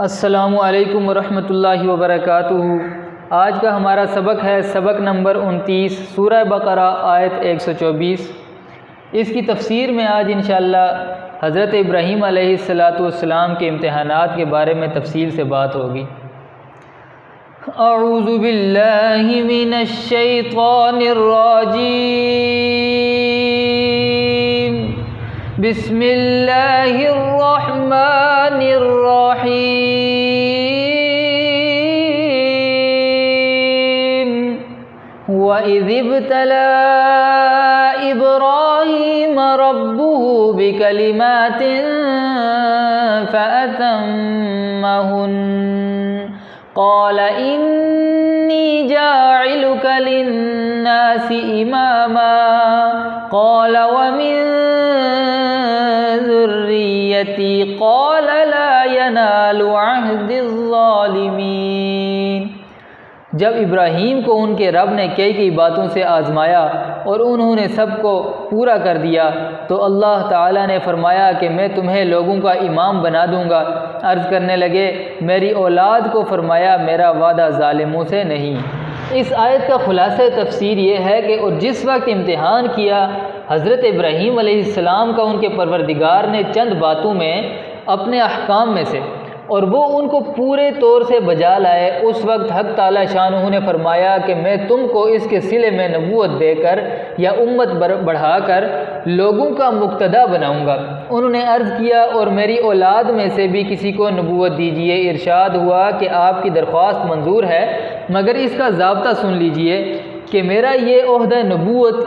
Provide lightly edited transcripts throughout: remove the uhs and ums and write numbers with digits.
السلام علیکم ورحمۃ اللہ وبرکاتہ۔ آج کا ہمارا سبق ہے سبق نمبر 29 سورہ بقرہ آیت 124۔ اس کی تفسیر میں آج انشاءاللہ حضرت ابراہیم علیہ السلام کے امتحانات کے بارے میں تفصیل سے بات ہوگی۔ اعوذ باللہ من الشیطان الرجیم، بسم اللہ الرحمن الرحیم۔ وَإِذِ ابْتَلَىٰ إِبْرَاهِيمَ رَبُّهُ بِكَلِمَاتٍ فَأَتَمَّهُنَّ قَالَ إِنِّي جَاعِلُكَ لِلنَّاسِ إِمَامًا قَالَ وَمِن ذُرِّيَّتِي قَالَ لَا يَنَالُ عَهْدِ الظَّالِمِينَ۔ جب ابراہیم کو ان کے رب نے کئی باتوں سے آزمایا اور انہوں نے سب کو پورا کر دیا تو اللہ تعالیٰ نے فرمایا کہ میں تمہیں لوگوں کا امام بنا دوں گا۔ عرض کرنے لگے میری اولاد کو، فرمایا میرا وعدہ ظالموں سے نہیں۔ اس آیت کا خلاصہ تفسیر یہ ہے کہ اور جس وقت امتحان کیا حضرت ابراہیم علیہ السلام کا ان کے پروردگار نے چند باتوں میں اپنے احکام میں سے، اور وہ ان کو پورے طور سے بجا لائے، اس وقت حق تعالی شانہ نے فرمایا کہ میں تم کو اس کے صلے میں نبوت دے کر یا امت بڑھا کر لوگوں کا مقتدا بناؤں گا۔ انہوں نے عرض کیا اور میری اولاد میں سے بھی کسی کو نبوت دیجیے۔ ارشاد ہوا کہ آپ کی درخواست منظور ہے، مگر اس کا ضابطہ سن لیجیے کہ میرا یہ عہدہ نبوت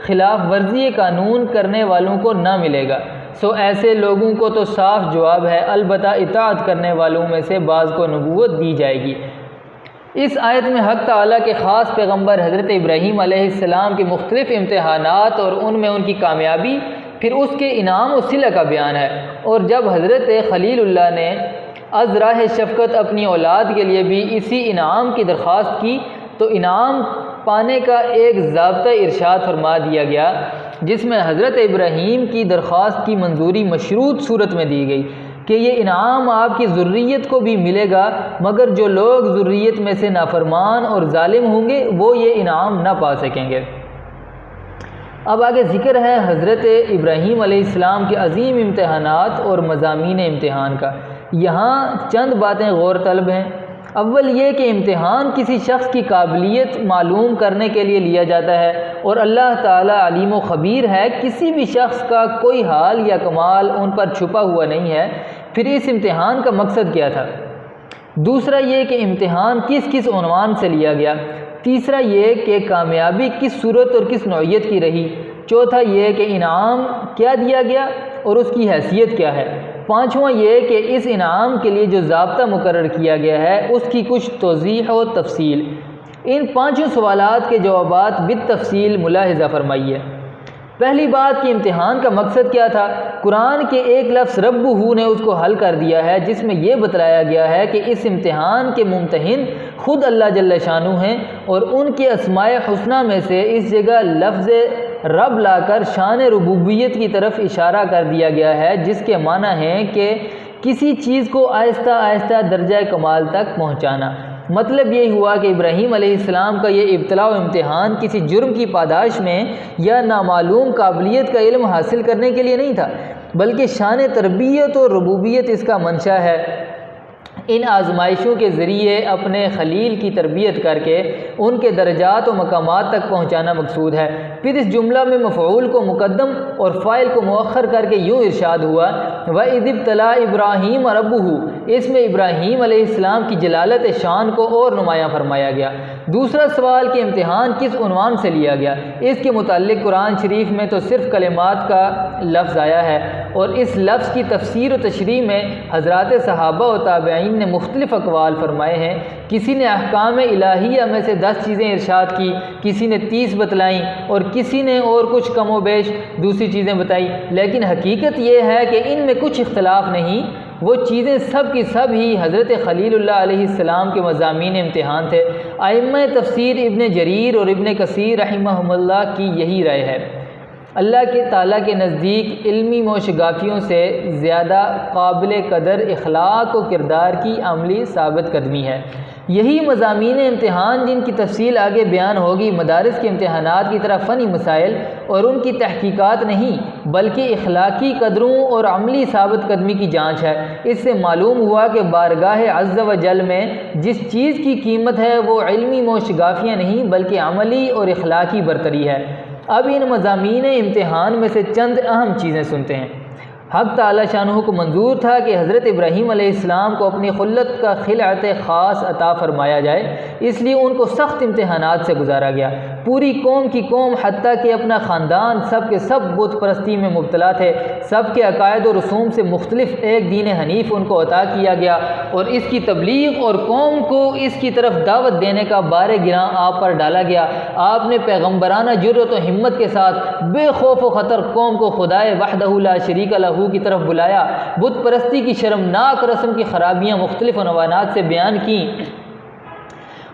خلاف ورزی قانون کرنے والوں کو نہ ملے گا، سو ایسے لوگوں کو تو صاف جواب ہے، البتہ اطاعت کرنے والوں میں سے بعض کو نبوت دی جائے گی۔ اس آیت میں حق تعالیٰ کے خاص پیغمبر حضرت ابراہیم علیہ السلام کے مختلف امتحانات اور ان میں ان کی کامیابی، پھر اس کے انعام و صلہ کا بیان ہے۔ اور جب حضرت خلیل اللہ نے از راہ شفقت اپنی اولاد کے لیے بھی اسی انعام کی درخواست کی تو انعام پانے کا ایک ضابطہ ارشاد فرما دیا گیا، جس میں حضرت ابراہیم کی درخواست کی منظوری مشروط صورت میں دی گئی کہ یہ انعام آپ کی ذریت کو بھی ملے گا، مگر جو لوگ ذریت میں سے نافرمان اور ظالم ہوں گے وہ یہ انعام نہ پا سکیں گے۔ اب آگے ذکر ہے حضرت ابراہیم علیہ السلام کے عظیم امتحانات اور مضامین امتحان کا۔ یہاں چند باتیں غور طلب ہیں۔ اول یہ کہ امتحان کسی شخص کی قابلیت معلوم کرنے کے لیے لیا جاتا ہے، اور اللہ تعالیٰ علیم و خبیر ہے، کسی بھی شخص کا کوئی حال یا کمال ان پر چھپا ہوا نہیں ہے۔ پھر اس امتحان کا مقصد کیا تھا؟ دوسرا یہ کہ امتحان کس عنوان سے لیا گیا۔ تیسرا یہ کہ کامیابی کس صورت اور کس نوعیت کی رہی۔ چوتھا یہ کہ انعام کیا دیا گیا اور اس کی حیثیت کیا ہے۔ پانچواں یہ کہ اس انعام کے لیے جو ضابطہ مقرر کیا گیا ہے اس کی کچھ توضیح و تفصیل۔ ان پانچوں سوالات کے جوابات بالتفصیل ملاحظہ فرمائیے۔ پہلی بات کہ امتحان کا مقصد کیا تھا۔ قرآن کے ایک لفظ ربہ نے اس کو حل کر دیا ہے، جس میں یہ بتلایا گیا ہے کہ اس امتحان کے ممتحن خود اللہ جل شانہ ہیں، اور ان کے اسماء حسنہ میں سے اس جگہ لفظ رب لا کر شان ربوبیت کی طرف اشارہ کر دیا گیا ہے، جس کے معنی ہے کہ کسی چیز کو آہستہ آہستہ درجہ کمال تک پہنچانا۔ مطلب یہ ہوا کہ ابراہیم علیہ السلام کا یہ ابتلاء و امتحان کسی جرم کی پاداش میں یا نامعلوم قابلیت کا علم حاصل کرنے کے لیے نہیں تھا، بلکہ شان تربیت اور ربوبیت اس کا منشا ہے۔ ان آزمائشوں کے ذریعے اپنے خلیل کی تربیت کر کے ان کے درجات و مقامات تک پہنچانا مقصود ہے۔ پھر اس جملہ میں مفعول کو مقدم اور فاعل کو مؤخر کر کے یوں ارشاد ہوا وَإِذِ ابْتَلَىٰ إِبْرَاهِيمَ رَبُّهُ۔ اس میں ابراہیم علیہ السلام کی جلالت شان کو اور نمایاں فرمایا گیا۔ دوسرا سوال کہ امتحان کس عنوان سے لیا گیا۔ اس کے متعلق قرآن شریف میں تو صرف کلمات کا لفظ آیا ہے، اور اس لفظ کی تفسیر و تشریح میں حضرات صحابہ و تابعین نے مختلف اقوال فرمائے ہیں۔ کسی نے احکام الہیہ میں سے 10 چیزیں ارشاد کی، کسی نے 30 بتلائیں، اور کسی نے اور کچھ کم و بیش دوسری چیزیں بتائیں، لیکن حقیقت یہ ہے کہ ان میں کچھ اختلاف نہیں۔ وہ چیزیں سب کی سب ہی حضرت خلیل اللہ علیہ السلام کے مضامین امتحان تھے۔ ائمہ تفسیر ابن جریر اور ابن کثیر رحمہم اللہ کی یہی رائے ہے۔ اللہ کے تعالیٰ کے نزدیک علمی موشگافیوں سے زیادہ قابل قدر اخلاق و کردار کی عملی ثابت قدمی ہے۔ یہی مضامین امتحان جن کی تفصیل آگے بیان ہوگی مدارس کے امتحانات کی طرح فنی مسائل اور ان کی تحقیقات نہیں بلکہ اخلاقی قدروں اور عملی ثابت قدمی کی جانچ ہے۔ اس سے معلوم ہوا کہ بارگاہ عز و جل میں جس چیز کی قیمت ہے وہ علمی موشگافیاں نہیں بلکہ عملی اور اخلاقی برتری ہے۔ اب ان مضامین امتحان میں سے چند اہم چیزیں سنتے ہیں۔ حق تعالی شانہ کو منظور تھا کہ حضرت ابراہیم علیہ السلام کو اپنی خلت کا خلعت خاص عطا فرمایا جائے، اس لیے ان کو سخت امتحانات سے گزارا گیا۔ پوری قوم کی قوم حتیٰ کہ اپنا خاندان سب کے سب بت پرستی میں مبتلا تھے۔ سب کے عقائد و رسوم سے مختلف ایک دین حنیف ان کو عطا کیا گیا اور اس کی تبلیغ اور قوم کو اس کی طرف دعوت دینے کا بار گراں آپ پر ڈالا گیا۔ آپ نے پیغمبرانہ جرأت و ہمت کے ساتھ بے خوف و خطر قوم کو خدائے وحدہ لا شریک لہ کی طرف بلایا، بت پرستی کی شرمناک رسم کی خرابیاں مختلف عنوانات سے بیان کیں،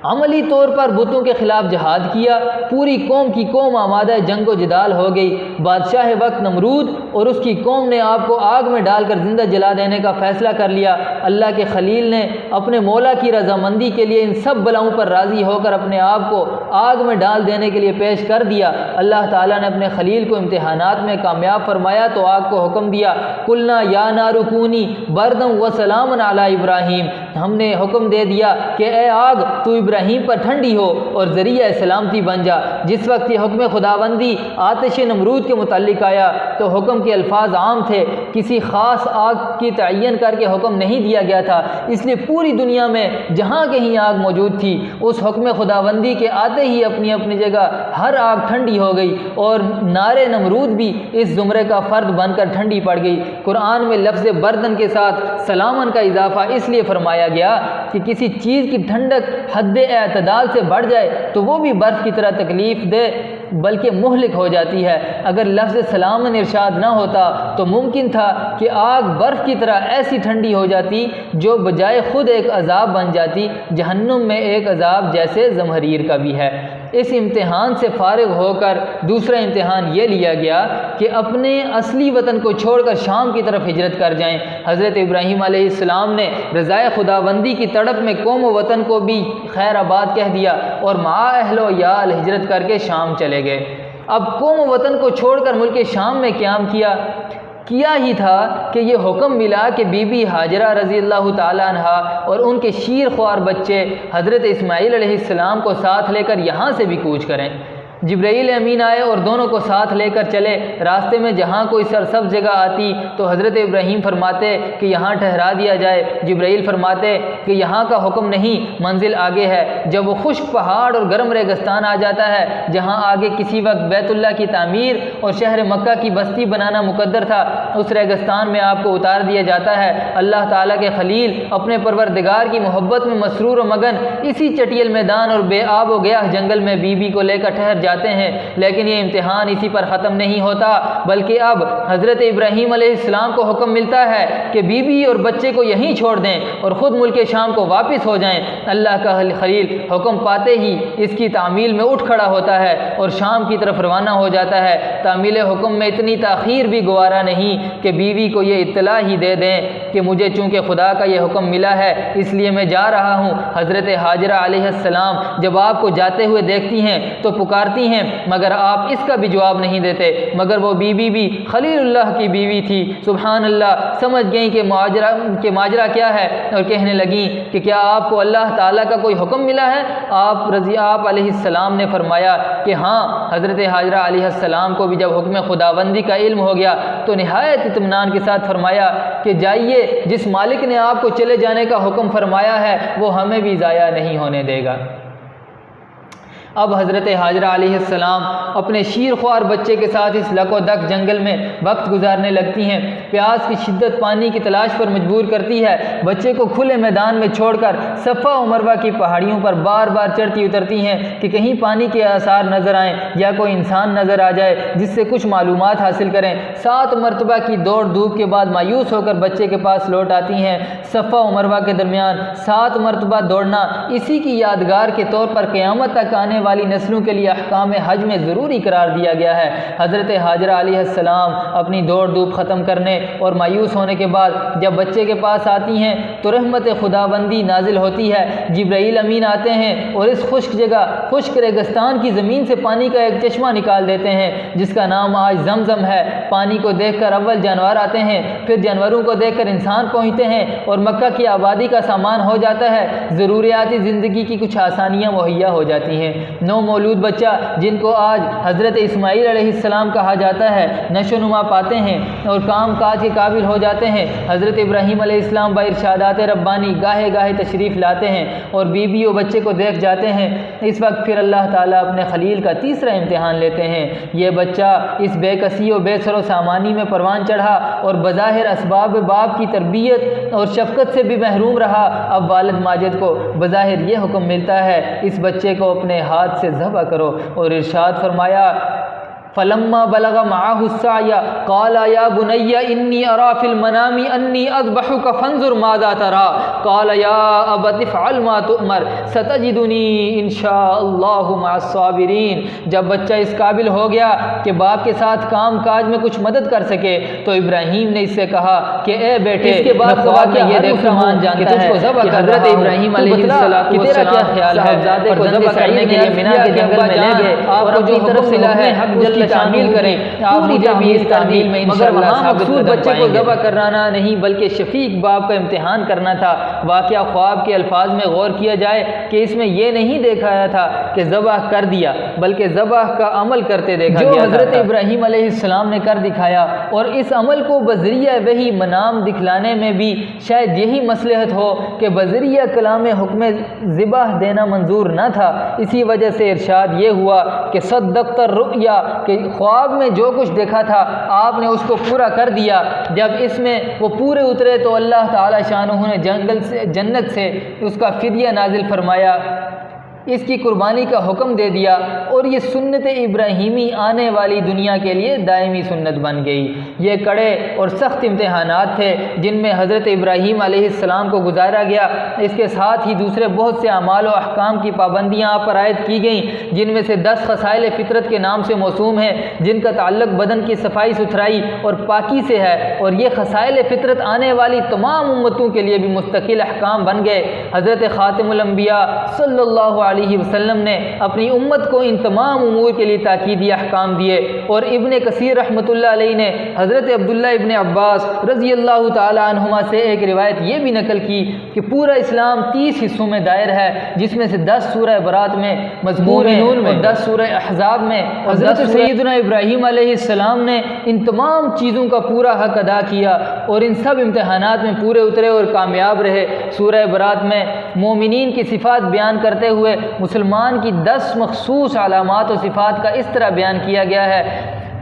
عملی طور پر بتوں کے خلاف جہاد کیا۔ پوری قوم کی قوم آمادہ جنگ و جدال ہو گئی۔ بادشاہ وقت نمرود اور اس کی قوم نے آپ کو آگ میں ڈال کر زندہ جلا دینے کا فیصلہ کر لیا۔ اللہ کے خلیل نے اپنے مولا کی رضامندی کے لیے ان سب بلاؤں پر راضی ہو کر اپنے آپ کو آگ میں ڈال دینے کے لیے پیش کر دیا۔ اللہ تعالیٰ نے اپنے خلیل کو امتحانات میں کامیاب فرمایا تو آگ کو حکم دیا، قلنا یا نار کونی بردا و سلاما علی ابراہیم، ہم نے حکم دے دیا کہ اے آگ تو ابراہیم پر ٹھنڈی ہو اور ذریعہ سلامتی بن جا۔ جس وقت یہ حکم خداوندی آتش نمرود کے متعلق آیا تو حکم کے الفاظ عام تھے، کسی خاص آگ کی تعین کر کے حکم نہیں دیا گیا تھا، اس لیے پوری دنیا میں جہاں کہیں آگ موجود تھی اس حکم خداوندی کے آتے ہی اپنی اپنی جگہ ہر آگ ٹھنڈی ہو گئی اور نار نمرود بھی اس زمرے کا فرد بن کر ٹھنڈی پڑ گئی۔ قرآن میں لفظ بردن کے ساتھ سلامن کا اضافہ اس لیے فرمایا گیا کہ کسی چیز کی ٹھنڈک حد اعتدال سے بڑھ جائے تو وہ بھی برف کی طرح تکلیف دے بلکہ مہلک ہو جاتی ہے۔ اگر لفظ سلامن ارشاد نہ ہوتا تو ممکن تھا کہ آگ برف کی طرح ایسی ٹھنڈی ہو جاتی جو بجائے خود ایک عذاب بن جاتی۔ جہنم میں ایک عذاب جیسے زمہریر کا بھی ہے۔ اس امتحان سے فارغ ہو کر دوسرا امتحان یہ لیا گیا کہ اپنے اصلی وطن کو چھوڑ کر شام کی طرف ہجرت کر جائیں۔ حضرت ابراہیم علیہ السلام نے رضائے خداوندی کی تڑپ میں قوم و وطن کو بھی خیر آباد کہہ دیا اور مع اہل و عیال ہجرت کر کے شام چلے گئے۔ اب قوم و وطن کو چھوڑ کر ملک شام میں قیام کیا ہی تھا کہ یہ حکم ملا کہ بی بی ہاجرہ رضی اللہ تعالیٰ عنہا اور ان کے شیر خوار بچے حضرت اسماعیل علیہ السلام کو ساتھ لے کر یہاں سے بھی کوچ کریں۔ جبرائیل امین آئے اور دونوں کو ساتھ لے کر چلے۔ راستے میں جہاں کوئی سرسبز جگہ آتی تو حضرت ابراہیم فرماتے کہ یہاں ٹھہرا دیا جائے، جبرائیل فرماتے کہ یہاں کا حکم نہیں، منزل آگے ہے۔ جب وہ خشک پہاڑ اور گرم ریگستان آ جاتا ہے جہاں آگے کسی وقت بیت اللہ کی تعمیر اور شہر مکہ کی بستی بنانا مقدر تھا، اس ریگستان میں آپ کو اتار دیا جاتا ہے۔ اللہ تعالیٰ کے خلیل اپنے پروردگار کی محبت میں مسرور و مگن اسی چٹیل میدان اور بے آب و گیاہ جنگل میں بی بی کو لے کر ٹھہر جاتے ہیں۔ لیکن یہ امتحان اسی پر ختم نہیں ہوتا بلکہ اب حضرت ابراہیم علیہ السلام کو حکم ملتا ہے کہ بی بی اور بچے کو یہیں چھوڑ دیں اور خود ملک شام کو واپس ہو جائیں۔ اللہ کا خلیل حکم پاتے ہی اس کی تعمیل میں اٹھ کھڑا ہوتا ہے اور شام کی طرف روانہ ہو جاتا ہے۔ تعمیل حکم میں اتنی تاخیر بھی گوارا نہیں کہ بیوی کو یہ اطلاع ہی دے دیں کہ مجھے چونکہ خدا کا یہ حکم ملا ہے اس لیے میں جا رہا ہوں۔ حضرت ہاجرہ علیہ السلام جب آپ کو جاتے ہوئے دیکھتی ہیں تو پکارتی ہیں مگر آپ اس کا بھی جواب نہیں دیتے، مگر وہ بیوی بھی خلیل اللہ کی بیوی تھی۔ سبحان اللہ، سمجھ گئیں کہ ماجرا کیا ہے اور کہنے لگیں کہ کیا آپ کو اللہ تعالیٰ کا کوئی حکم ملا ہے؟ آپ علیہ السلام نے فرمایا کہ ہاں۔ حضرت ہاجرہ علیہ السلام کو بھی جب حکم خداوندی کا علم ہو گیا تو نہایت اطمینان کے ساتھ فرمایا کہ جائیے، جس مالک نے آپ کو چلے جانے کا حکم فرمایا ہے وہ ہمیں بھی ضائع نہیں ہونے دے گا۔ اب حضرت ہاجرہ علیہ السلام اپنے شیر خوار بچے کے ساتھ اس لک و دک جنگل میں وقت گزارنے لگتی ہیں۔ پیاس کی شدت پانی کی تلاش پر مجبور کرتی ہے۔ بچے کو کھلے میدان میں چھوڑ کر صفا و مروہ کی پہاڑیوں پر بار بار چڑھتی اترتی ہیں کہ کہیں پانی کے آثار نظر آئیں یا کوئی انسان نظر آ جائے جس سے کچھ معلومات حاصل کریں۔ 7 مرتبہ کی دوڑ دھوپ کے بعد مایوس ہو کر بچے کے پاس لوٹ آتی ہیں۔ صفا و مروہ کے درمیان 7 مرتبہ دوڑنا اسی کی یادگار کے طور پر قیامت تک آنے والی نسلوں کے لیے احکام حج میں ضروری قرار دیا گیا ہے۔ حضرت حاجرہ علیہ السلام اپنی دوڑ دھوپ ختم کرنے اور مایوس ہونے کے بعد جب بچے کے پاس آتی ہیں تو رحمت خداوندی نازل ہوتی ہے۔ جبرائیل امین آتے ہیں اور اس خشک جگہ، خشک ریگستان کی زمین سے پانی کا ایک چشمہ نکال دیتے ہیں جس کا نام آج زمزم ہے۔ پانی کو دیکھ کر اول جانور آتے ہیں، پھر جانوروں کو دیکھ کر انسان پہنچتے ہیں اور مکہ کی آبادی کا سامان ہو جاتا ہے۔ ضروریاتی زندگی کی کچھ آسانیاں مہیا ہو جاتی ہیں۔ نو مولود بچہ جن کو آج حضرت اسماعیل علیہ السلام کہا جاتا ہے نشو و نما پاتے ہیں اور کام کاج کے قابل ہو جاتے ہیں۔ حضرت ابراہیم علیہ السلام با ارشادات ربانی گاہے گاہے تشریف لاتے ہیں اور بیوی و بچے کو دیکھ جاتے ہیں۔ اس وقت پھر اللہ تعالیٰ اپنے خلیل کا تیسرا امتحان لیتے ہیں۔ یہ بچہ اس بے کسی و بے سر و سامانی میں پروان چڑھا اور بظاہر اسباب باپ کی تربیت اور شفقت سے بھی محروم رہا۔ اب والد ماجد کو بظاہر یہ حکم ملتا ہے اس بچے کو اپنے ہاتھ سے ذبح کرو، اور ارشاد فرمایا فلما بلغ معه السعي قال يا بني اني ارى في المنام اني اذبحك فانظر ماذا ترى قال يا ابت افعل ما تؤمر ستجدني ان شاء الله مع الصابرين۔ جب بچہ اس قابل ہو گیا کہ باپ کے ساتھ کام کاج میں کچھ مدد کر سکے تو ابراہیم نے اس سے کہا کہ اے بیٹے، اس کے بعد واقعہ یہ دیکھ مان جانتا ہے کہ حضرت ابراہیم علیہ السلام کہ تیرا کیا خیال ہے صاحبزادے کو ذبح کرنے کے لیے مینا کے جنگل میں لے گئے اور آپ جو طرف ملا ہے جل تعمیل کریں۔ آپ مجھے بھی اس تعمیل میں انشاءاللہ مقصود بچے کو ذبح کرنا نہیں بلکہ شفیق باپ کا امتحان کرنا تھا۔ واقعہ خواب کے الفاظ میں غور کیا جائے کہ اس میں یہ نہیں دیکھایا تھا کہ ذبح کر دیا بلکہ ذبح کا عمل کرتے دیکھا گیا، جو حضرت ابراہیم علیہ السلام نے کر دکھایا۔ اور اس عمل کو بذریعہ وحی منام دکھلانے میں بھی شاید یہی مصلحت ہو کہ بذریعہ کلام حکم ذبح دینا منظور نہ تھا۔ اسی وجہ سے ارشاد یہ ہوا کہ صدقت الرؤیا، کہ خواب میں جو کچھ دیکھا تھا آپ نے اس کو پورا کر دیا۔ جب اس میں وہ پورے اترے تو اللہ تعالی شانہ نے جنت سے اس کا فدیہ نازل فرمایا، اس کی قربانی کا حکم دے دیا، اور یہ سنت ابراہیمی آنے والی دنیا کے لیے دائمی سنت بن گئی۔ یہ کڑے اور سخت امتحانات تھے جن میں حضرت ابراہیم علیہ السلام کو گزارا گیا۔ اس کے ساتھ ہی دوسرے بہت سے اعمال و احکام کی پابندیاں آپ پر عائد کی گئیں، جن میں سے 10 خصائل فطرت کے نام سے موسوم ہیں جن کا تعلق بدن کی صفائی ستھرائی اور پاکی سے ہے، اور یہ خصائل فطرت آنے والی تمام امتوں کے لیے بھی مستقل احکام بن گئے۔ حضرت خاتم الانبیاء صلی اللہ علیہ وسلم نے اپنی امت کو ان تمام امور کے لیے تاکیدی احکام دیے، اور ابن کثیر رحمۃ اللہ علیہ نے حضرت عبداللہ ابن عباس رضی اللہ تعالی عنہما سے ایک روایت یہ بھی نقل کی کہ پورا اسلام 30 حصوں میں دائر ہے، جس میں سے 10 سورہ برات میں مذکور ہیں اور 10 سورہ احزاب میں۔ حضرت سیدنا ابراہیم علیہ السلام نے ان تمام چیزوں کا پورا حق ادا کیا اور ان سب امتحانات میں پورے اترے اور کامیاب رہے۔ سورہ برات میں مومنین کی صفات بیان کرتے ہوئے مسلمان کی 10 مخصوص علامات و صفات کا اس طرح بیان کیا گیا ہے: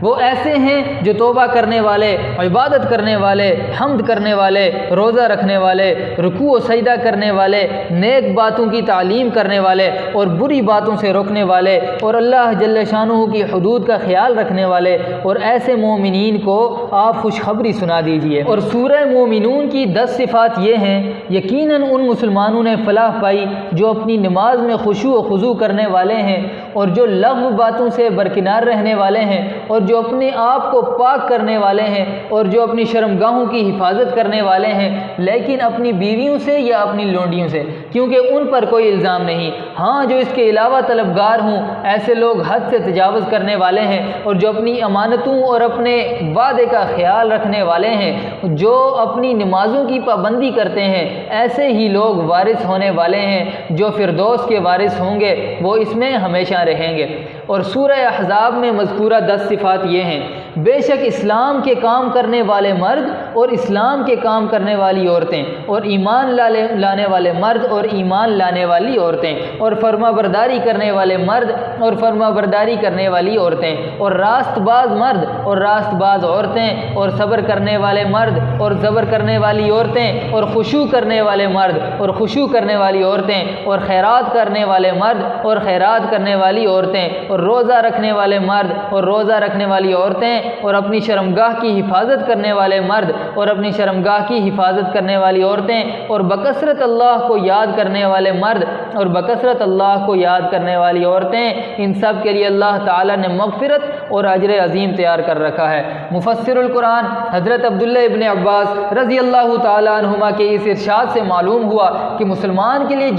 وہ ایسے ہیں جو توبہ کرنے والے، عبادت کرنے والے، حمد کرنے والے، روزہ رکھنے والے، رکوع و سجدہ کرنے والے، نیک باتوں کی تعلیم کرنے والے اور بری باتوں سے روکنے والے، اور اللہ جل شانہ کی حدود کا خیال رکھنے والے، اور ایسے مومنین کو آپ خوشخبری سنا دیجئے۔ اور سورہ مومنون کی 10 صفات یہ ہیں: یقیناً ان مسلمانوں نے فلاح پائی جو اپنی نماز میں خشوع و خضوع کرنے والے ہیں، اور جو لغو باتوں سے برکنار رہنے والے ہیں، اور جو اپنے آپ کو پاک کرنے والے ہیں، اور جو اپنی شرمگاہوں کی حفاظت کرنے والے ہیں، لیکن اپنی بیویوں سے یا اپنی لونڈیوں سے، کیونکہ ان پر کوئی الزام نہیں۔ ہاں، جو اس کے علاوہ طلبگار ہوں، ایسے لوگ حد سے تجاوز کرنے والے ہیں، اور جو اپنی امانتوں اور اپنے وعدے کا خیال رکھنے والے ہیں، جو اپنی نمازوں کی پابندی کرتے ہیں، ایسے ہی لوگ وارث ہونے والے ہیں جو فردوس کے وارث ہوں گے، وہ اس میں ہمیشہ رہیں گے۔ اور سورہ احزاب میں مذکورہ 10 صفات یہ ہیں: بے شک اسلام کے کام کرنے والے مرد اور اسلام کے کام کرنے والی عورتیں، اور ایمان لانے والے مرد اور ایمان لانے والی عورتیں، اور فرما برداری کرنے والے مرد اور فرما برداری کرنے والی عورتیں، اور راست باز مرد اور راست باز عورتیں، اور صبر کرنے والے مرد اور صبر کرنے والی عورتیں، اور خشوع کرنے والے مرد اور خشوع کرنے والی عورتیں، اور خیرات کرنے والے مرد اور خیرات کرنے والی عورتیں، اور روزہ رکھنے والے مرد اور روزہ رکھنے والی عورتیں، اور اپنی شرمگاہ کی حفاظت کرنے والے مرد اور اپنی شرمگاہ کی حفاظت کرنے والی عورتیں اور بکثرت اللہ کو یاد کرنے والے مرد اور بکثرت اللہ کو یاد کرنے والی عورتیں، ان سب کے لیے اللہ تعالیٰ نے مغفرت اور اجر عظیم تیار کر رکھا ہے۔ مفسر القرآن حضرت عبداللہ ابن عباس رضی اللہ تعالیٰ عنہما کے اس ارشاد سے معلوم ہوا کہ مسلمان کے لیے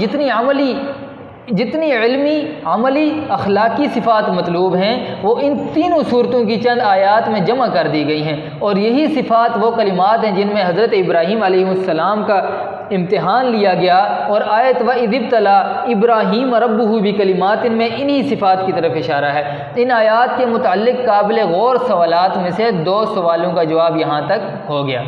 جتنی علمی، عملی، اخلاقی صفات مطلوب ہیں وہ ان تینوں صورتوں کی چند آیات میں جمع کر دی گئی ہیں، اور یہی صفات وہ کلمات ہیں جن میں حضرت ابراہیم علیہ السلام کا امتحان لیا گیا، اور آیت وَإِذِ ابْتَلَىٰ إِبْرَاهِيمَ رَبُّهُ بِكَلِمَاتٍ میں انہی صفات کی طرف اشارہ ہے۔ ان آیات کے متعلق قابل غور سوالات میں سے 2 سوالوں کا جواب یہاں تک ہو گیا۔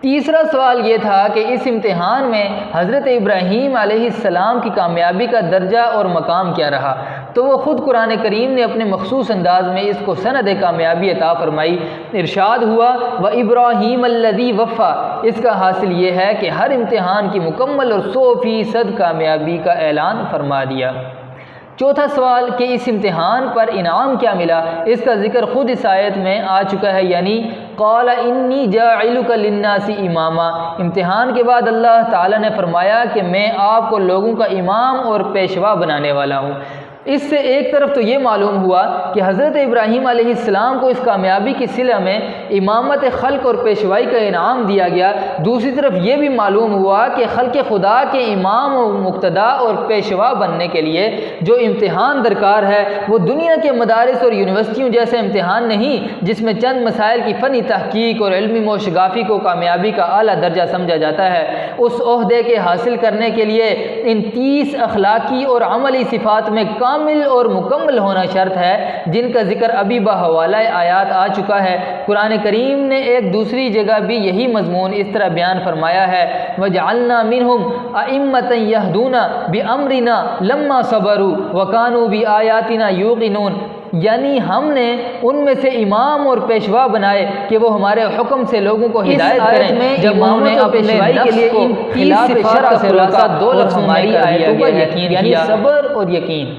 تیسرا سوال یہ تھا کہ اس امتحان میں حضرت ابراہیم علیہ السلام کی کامیابی کا درجہ اور مقام کیا رہا، تو وہ خود قرآن کریم نے اپنے مخصوص انداز میں اس کو سند کامیابی عطا فرمائی۔ ارشاد ہوا وَإِبْرَاهِيمَ الَّذِي وَفَّى، اس کا حاصل یہ ہے کہ ہر امتحان کی مکمل اور 100% کامیابی کا اعلان فرما دیا۔ چوتھا سوال کہ اس امتحان پر انعام کیا ملا، اس کا ذکر خود اس آیت میں آ چکا ہے، یعنی قَالَ إِنِّي جَاعِلُكَ لِلنَّاسِ إِمَامًا۔ امتحان کے بعد اللہ تعالیٰ نے فرمایا کہ میں آپ کو لوگوں کا امام اور پیشوا بنانے والا ہوں۔ اس سے ایک طرف تو یہ معلوم ہوا کہ حضرت ابراہیم علیہ السلام کو اس کامیابی کی صلہ میں امامت خلق اور پیشوائی کا انعام دیا گیا، دوسری طرف یہ بھی معلوم ہوا کہ خلق خدا کے امام و مقتدا اور پیشوا بننے کے لیے جو امتحان درکار ہے وہ دنیا کے مدارس اور یونیورسٹیوں جیسے امتحان نہیں جس میں چند مسائل کی فنی تحقیق اور علمی موشگافی کو کامیابی کا اعلیٰ درجہ سمجھا جاتا ہے۔ اس عہدے کے حاصل کرنے کے لیے ان 30 اخلاقی اور عملی صفات میں کامل اور مکمل ہونا شرط ہے، جن کا ذکر ابھی بحوالہ آیات آ چکا ہے۔ قرآن کریم نے ایک دوسری جگہ بھی یہی مضمون اس طرح بیان فرمایا ہے وَجَعَلْنَا مِنْهُمْ أَئِمَّةً يَهْدُونَ بِأَمْرِنَا لَمَّا صَبَرُوا وَكَانُوا بِآيَاتِنَا يُوقِنُونَ، یعنی ہم نے ان میں سے امام اور پیشوا بنائے کہ وہ ہمارے حکم سے لوگوں کو ہدایت کریں۔ جب انہوں نے پیشوائی کے لیے ان 30 صفات سے خلاصہ 2 لفظوں میں آیتوں پر یقین یعنی صبر اور یقین۔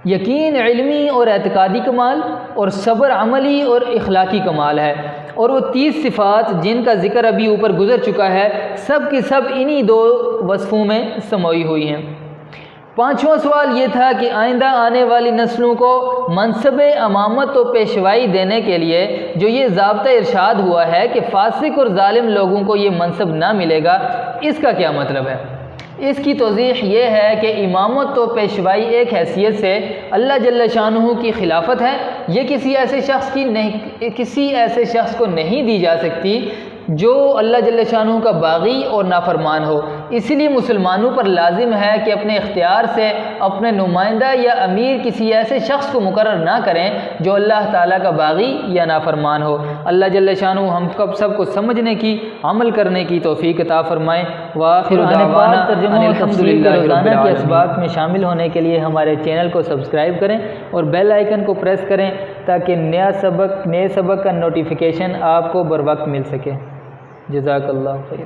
یقین علمی اور اعتقادی کمال، اور صبر عملی اور اخلاقی کمال ہے، اور وہ 30 صفات جن کا ذکر ابھی اوپر گزر چکا ہے سب کی سب انہی 2 وصفوں میں سموئی ہوئی ہیں۔ پانچواں سوال یہ تھا کہ آئندہ آنے والی نسلوں کو منصب امامت و پیشوائی دینے کے لیے جو یہ ضابطہ ارشاد ہوا ہے کہ فاسق اور ظالم لوگوں کو یہ منصب نہ ملے گا، اس کا کیا مطلب ہے؟ اس کی توضیح یہ ہے کہ امامت و پیشوائی ایک حیثیت سے اللہ جل شانہ کی خلافت ہے، یہ کسی ایسے شخص کو نہیں دی جا سکتی جو اللہ جل شانہ کا باغی اور نافرمان ہو۔ اسی لیے مسلمانوں پر لازم ہے کہ اپنے اختیار سے اپنے نمائندہ یا امیر کسی ایسے شخص کو مقرر نہ کریں جو اللہ تعالیٰ کا باغی یا نافرمان ہو۔ اللہ جل شانہ ہم سب کو سمجھنے کی، عمل کرنے کی توفیق عطا فرمائے۔ وآخر دعوانا ترجمہ و تفسیر کے روزانہ کے اسباق میں شامل ہونے کے لیے ہمارے چینل کو سبسکرائب کریں اور بیل آئیکن کو پریس کریں تاکہ نئے سبق کا نوٹیفیکیشن آپ کو بر وقت مل سکے۔ جزاک اللہ خیر۔